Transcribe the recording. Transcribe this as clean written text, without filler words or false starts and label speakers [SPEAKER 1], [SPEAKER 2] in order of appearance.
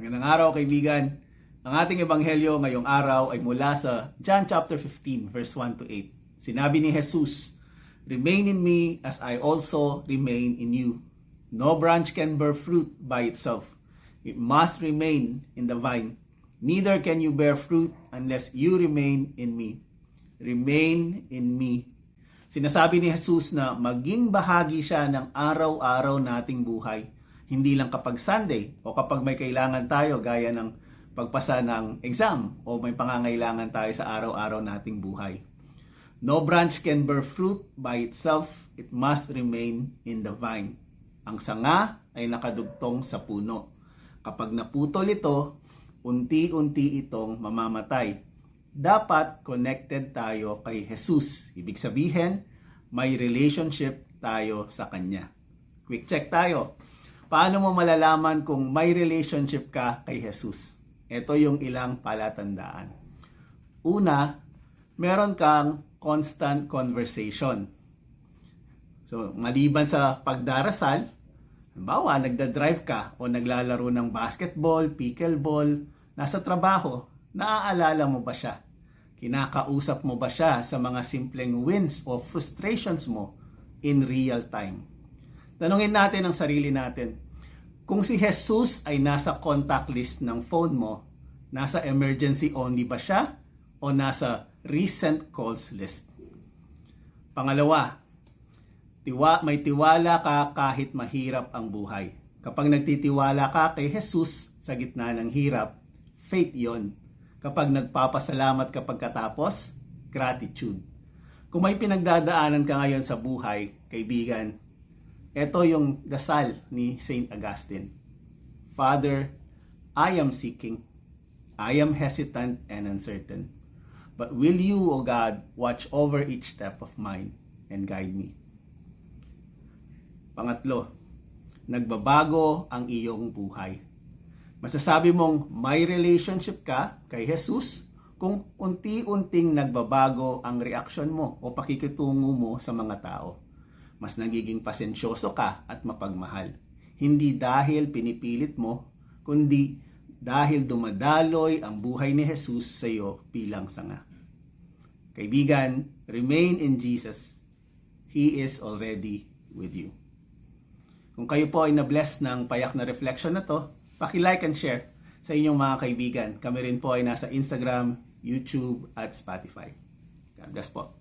[SPEAKER 1] Magandang araw kaibigan. Ang ating ebanghelyo ngayong araw ay mula sa John chapter 15 verse 1 to 8. Sinabi ni Jesus, "Remain in me as I also remain in you. No branch can bear fruit by itself. It must remain in the vine. Neither can you bear fruit unless you remain in me. Remain in me." Sinasabi ni Jesus na maging bahagi siya ng araw-araw nating buhay. Hindi lang kapag Sunday o kapag may kailangan tayo gaya ng pagpasa ng exam o may pangangailangan tayo sa araw-araw nating buhay. No branch can bear fruit by itself. It must remain in the vine. Ang sanga ay nakadugtong sa puno. Kapag naputol ito, unti-unti itong mamamatay. Dapat connected tayo kay Jesus. Ibig sabihin, may relationship tayo sa Kanya. Quick check tayo. Paano mo malalaman kung may relationship ka kay Jesus? Ito yung ilang palatandaan. Una, meron kang constant conversation. So, maliban sa pagdarasal, halimbawa, nagda-drive ka o naglalaro ng basketball, pickleball, nasa trabaho, naaalala mo ba siya? Kinakausap mo ba siya sa mga simpleng wins o frustrations mo in real time? Tanungin natin ang sarili natin. Kung si Jesus ay nasa contact list ng phone mo, nasa emergency only ba siya o nasa recent calls list? Pangalawa, may tiwala ka kahit mahirap ang buhay. Kapag nagtitiwala ka kay Jesus sa gitna ng hirap, faith yon. Kapag nagpapasalamat ka pagkatapos, gratitude. Kung may pinagdadaanan ka ngayon sa buhay, kaibigan, ito yung dasal ni Saint Augustine. Father, I am seeking. I am hesitant and uncertain. But will you, O God, watch over each step of mine and guide me? Pangatlo, nagbabago ang iyong buhay. Masasabi mong may relationship ka kay Jesus kung unti-unting nagbabago ang reaksyon mo o pakikitungo mo sa mga tao. Mas nagiging pasensyoso ka at mapagmahal. Hindi dahil pinipilit mo, kundi dahil dumadaloy ang buhay ni Jesus sa iyo bilang sanga. Kaibigan, remain in Jesus. He is already with you. Kung kayo po ay na-bless ng payak na reflection na to, paki-like and share sa inyong mga kaibigan. Kami rin po ay nasa Instagram, YouTube at Spotify. God bless po.